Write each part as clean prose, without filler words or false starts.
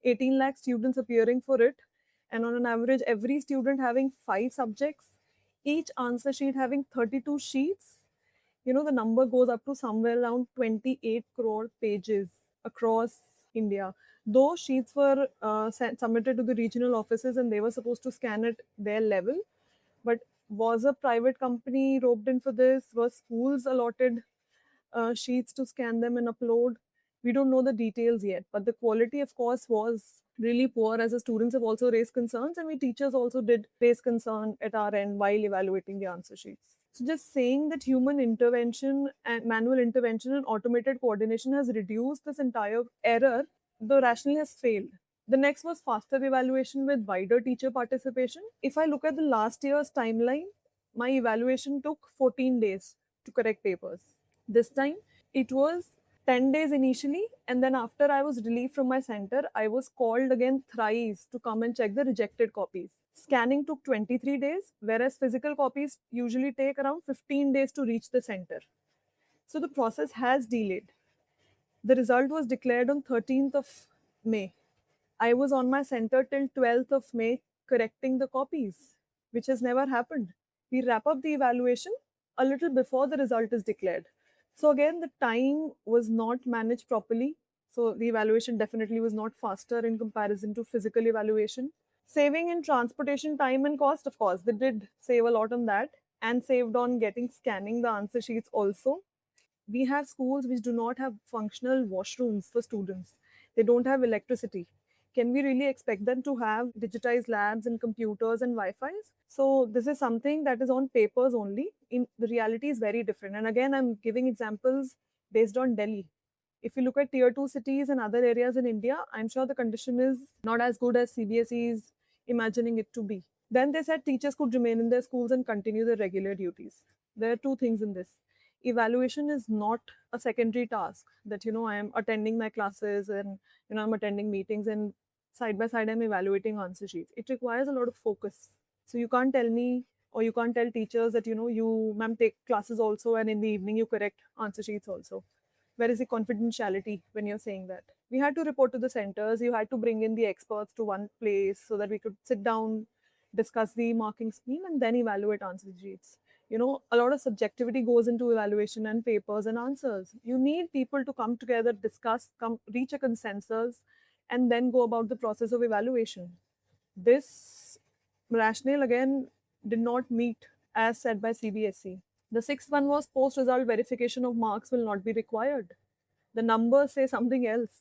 18 lakh students appearing for it, and on an average, every student having 5 subjects, each answer sheet having 32 sheets. The number goes up to somewhere around 28 crore pages across India. Those sheets were submitted to the regional offices and they were supposed to scan at their level. But was a private company roped in for this? Were schools allotted sheets to scan them and upload? We don't know the details yet, but the quality, of course, was really poor, as the students have also raised concerns, and we teachers also did raise concern at our end while evaluating the answer sheets. So, just saying that human intervention and manual intervention and automated coordination has reduced this entire error, the rationale has failed. The next was faster evaluation with wider teacher participation. If I look at the last year's timeline, my evaluation took 14 days to correct papers. This time, it was 10 days initially, and then after I was relieved from my center, I was called again thrice to come and check the rejected copies. Scanning took 23 days, whereas physical copies usually take around 15 days to reach the center. So the process has delayed. The result was declared on 13th of May. I was on my center till 12th of May correcting the copies, which has never happened. We wrap up the evaluation a little before the result is declared. So, again, the time was not managed properly. So, the evaluation definitely was not faster in comparison to physical evaluation. Saving in transportation time and cost, of course, they did save a lot on that and saved on getting scanning the answer sheets also. We have schools which do not have functional washrooms for students. They don't have electricity. Can we really expect them to have digitized labs and computers and Wi-Fi's? So this is something that is on papers only. In the reality is very different. And again, I'm giving examples based on Delhi. If you look at tier 2 cities and other areas in India, I'm sure the condition is not as good as CBSE is imagining it to be. Then they said teachers could remain in their schools and continue their regular duties. There are two things in this. Evaluation is not a secondary task that, I am attending my classes and, I'm attending meetings and side by side I'm evaluating answer sheets. It requires a lot of focus. So you can't tell me or you can't tell teachers that, you, ma'am, take classes also and in the evening you correct answer sheets also. Where is the confidentiality when you're saying that? We had to report to the centers, you had to bring in the experts to one place so that we could sit down, discuss the marking scheme, and then evaluate answer sheets. A lot of subjectivity goes into evaluation and papers and answers. You need people to come together, discuss, reach a consensus, and then go about the process of evaluation. This rationale again did not meet as said by CBSE. The sixth one was post result verification of marks will not be required. The numbers say something else.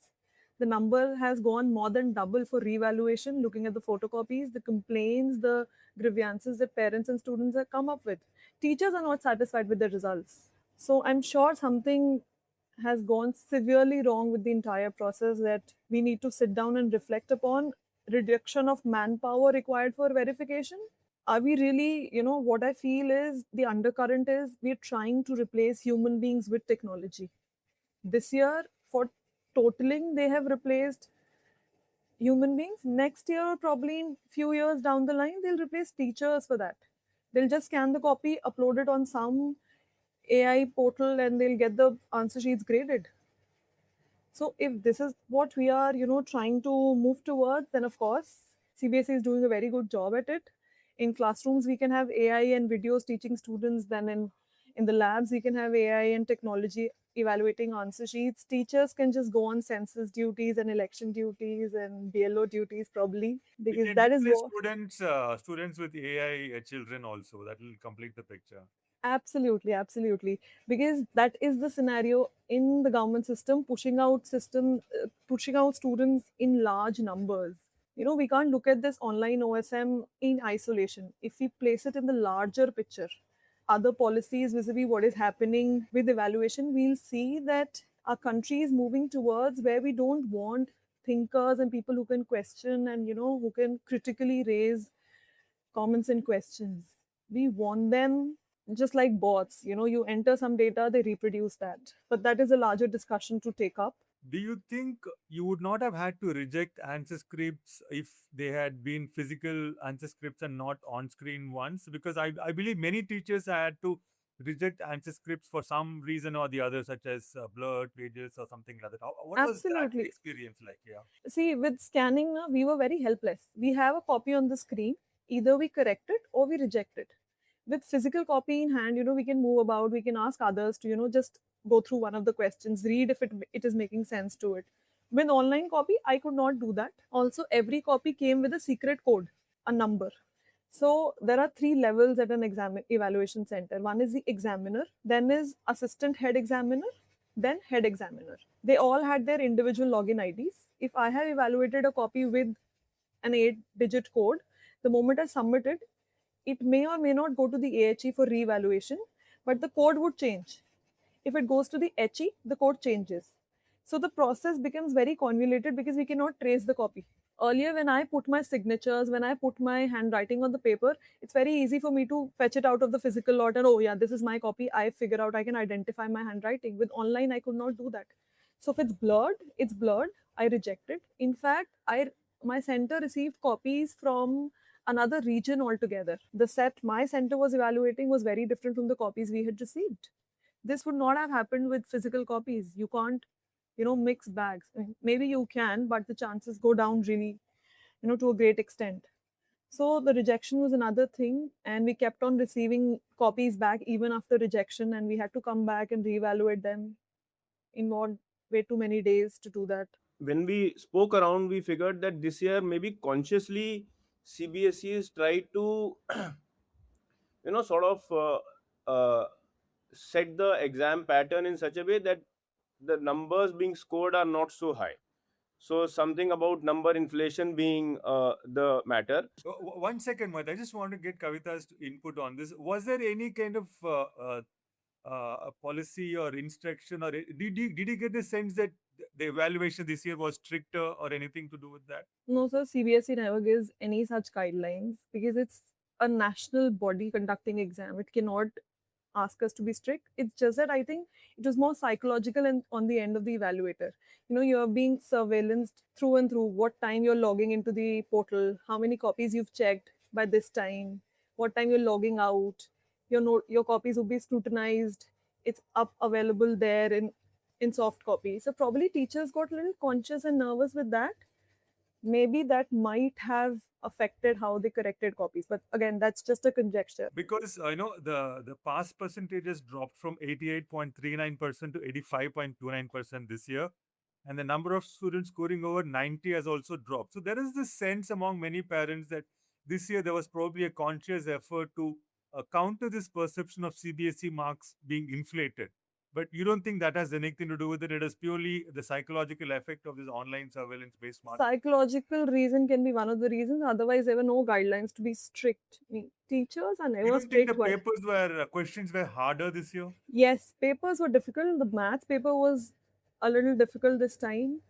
The number has gone more than double for revaluation, looking at the photocopies, the complaints, the grievances that parents and students have come up with. Teachers are not satisfied with the results. So I'm sure something has gone severely wrong with the entire process that we need to sit down and reflect upon. Reduction of manpower required for verification. Are we really, what I feel is the undercurrent is we're trying to replace human beings with technology. This year, for totaling, they have replaced human beings. Next year, or probably in few years down the line, they'll replace teachers for that. They'll just scan the copy, upload it on some AI portal, and they'll get the answer sheets graded. So if this is what we are, trying to move towards, then of course CBSE is doing a very good job at it. In classrooms, we can have AI and videos teaching students. Then in the labs, we can have AI and technology evaluating answer sheets. Teachers can just go on census duties and election duties and BLO duties probably, We because can that is replace what. students with AI children also. That will complete the picture. Absolutely, absolutely. Because that is the scenario in the government system, pushing out students in large numbers. We can't look at this online OSM in isolation. If we place it in the larger picture, other policies vis-a-vis what is happening with evaluation, we'll see that our country is moving towards where we don't want thinkers and people who can question and who can critically raise comments and questions. We want them just like bots. You enter some data, they reproduce that. But that is a larger discussion to take up. Do you think you would not have had to reject answer scripts if they had been physical answer scripts and not on screen ones? Because I believe many teachers had to reject answer scripts for some reason or the other, such as blurred pages or something like that. What was that Absolutely. experience like? Yeah. See, with scanning, we were very helpless. We have a copy on the screen. Either we correct it or we reject it. With physical copy in hand, we can move about. We can ask others to, just go through one of the questions, read if it is making sense to it. With online copy, I could not do that. Also, every copy came with a secret code, a number. So there are three levels at an exam evaluation center. One is the examiner, then is assistant head examiner, then head examiner. They all had their individual login IDs. If I have evaluated a copy with an 8-digit code, the moment I submit it, it may or may not go to the AHE for reevaluation, but the code would change. If it goes to the HE, the code changes. So the process becomes very convoluted because we cannot trace the copy. Earlier, when I put my signatures, when I put my handwriting on the paper, it's very easy for me to fetch it out of the physical lot and, oh, yeah, this is my copy. I figure out, I can identify my handwriting. With online, I could not do that. So if it's blurred, it's blurred. I reject it. In fact, my center received copies from another region altogether. The set my center was evaluating was very different from the copies we had received. This would not have happened with physical copies. You can't, mix bags. I mean, maybe you can, but the chances go down really, to a great extent. So the rejection was another thing, and we kept on receiving copies back even after rejection, and we had to come back and reevaluate them in more way too many days to do that. When we spoke around, we figured that this year maybe consciously CBSE is tried to sort of set the exam pattern in such a way that the numbers being scored are not so high. So something about number inflation being the matter. One second, Mohit. I just want to get Kavita's input on this. Was there any kind of a policy or instruction, or did you get the sense that the evaluation this year was stricter or anything to do with that? No, sir, CBSE never gives any such guidelines because it's a national body conducting exam. It cannot ask us to be strict. It's just that I think it was more psychological and on the end of the evaluator. You're being surveillanced through and through what time you're logging into the portal, how many copies you've checked by this time, what time you're logging out. Your copies will be scrutinized. It's up available there in soft copy. So probably teachers got a little conscious and nervous with that. Maybe that might have affected how they corrected copies. But again, that's just a conjecture. Because the pass percentages dropped from 88.39% to 85.29% this year, and the number of students scoring over 90 has also dropped. So there is this sense among many parents that this year there was probably a conscious effort to counter this perception of CBSE marks being inflated. But you don't think that has anything to do with it? It is purely the psychological effect of this online surveillance based marking. Psychological reason can be one of the reasons. Otherwise, there were no guidelines to be strict. I mean, teachers are You never don't think the strict. papers were questions were harder this year? Yes, papers were difficult. The maths paper was a little difficult this time,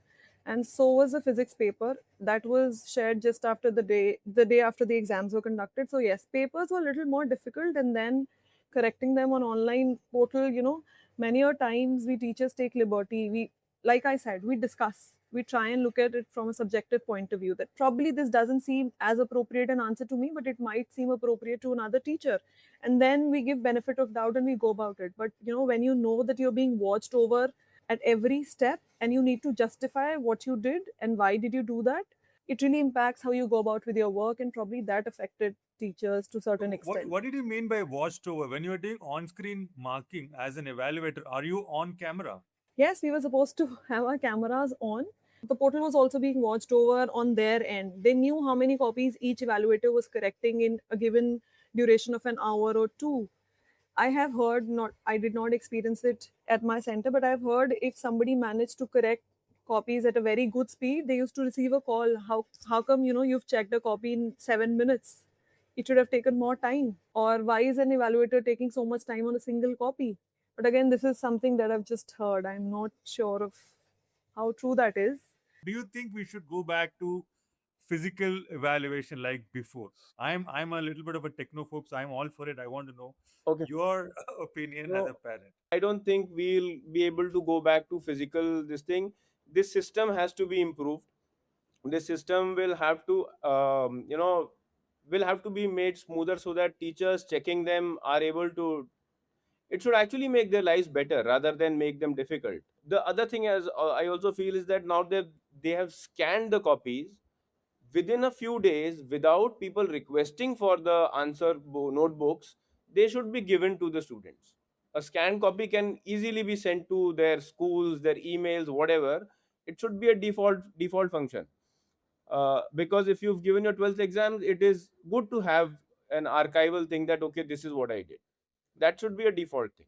and so was the physics paper. That was shared just after the day after the exams were conducted. So yes, papers were a little more difficult, and then correcting them on online portal. Many a times we teachers take liberty. Like I said, we discuss. We try and look at it from a subjective point of view. That probably this doesn't seem as appropriate an answer to me, but it might seem appropriate to another teacher, and then we give benefit of doubt and we go about it. But when you know that you're being watched over at every step and you need to justify what you did and why did you do that, it really impacts how you go about with your work, and probably that affected teachers to a certain What extent. what did you mean by watched over? When you are doing on-screen marking as an evaluator, are you on camera? Yes, we were supposed to have our cameras on. The portal was also being watched over on their end. They knew how many copies each evaluator was correcting in a given duration of an hour or two. I have heard, not I did not experience it at my center, but I've heard if somebody managed to correct copies at a very good speed, they used to receive a call. How come you've checked a copy in 7 minutes? It should have taken more time. Or why is an evaluator taking so much time on a single copy? But again, this is something that I've just heard. I'm not sure of how true that is. Do you think we should go back to physical evaluation like before? I'm a little bit of a technophobe, so I'm all for it. I want to know Okay. your opinion as No, a parent. I don't think we'll be able to go back to physical this thing. This system has to be improved. This system will have to will have to be made smoother so that teachers checking them are able to It should actually make their lives better rather than make them difficult. The other thing, as I also feel, is that now they have scanned the copies within a few days without people requesting for the notebooks. They should be given to the students. A scanned copy can easily be sent to their schools, their emails, whatever. It should be a default function. Because if you've given your 12th exams, it is good to have an archival thing that, okay, this is what I did. That should be a default thing.